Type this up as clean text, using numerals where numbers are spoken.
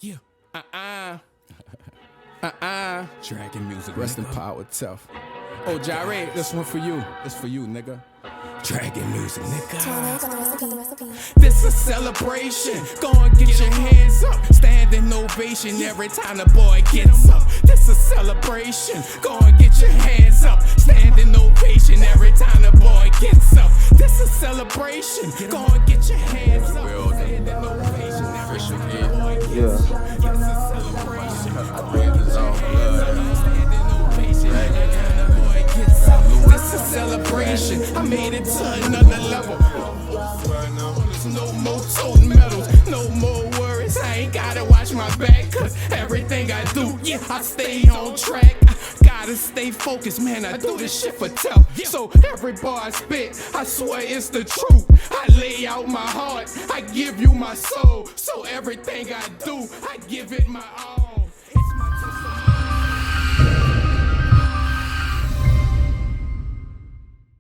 Yeah. Dragon music. Rest in power, tough. Oh, Jare, this one for you. This for you, nigga. Dragon music, nigga. This a celebration. Go and get your hands up. Standing ovation every time the boy gets up. This a celebration. Go and get your hands up. Standing ovation every time the boy gets up. This a celebration. Go and get your hands up. Standing ovation every time the boy gets up. This a celebration. Go and get your hands up. Standing ovation every time the boy gets up. This a celebration. I made it to another level. No more toting medals, no more worries. I ain't gotta watch my back, cause everything I do, yeah, I stay on track. Gotta stay focused, man, I do this shit for tough. So every bar I spit, I swear it's the truth. I lay out my heart, I give you my soul. So everything I do, I give it my all.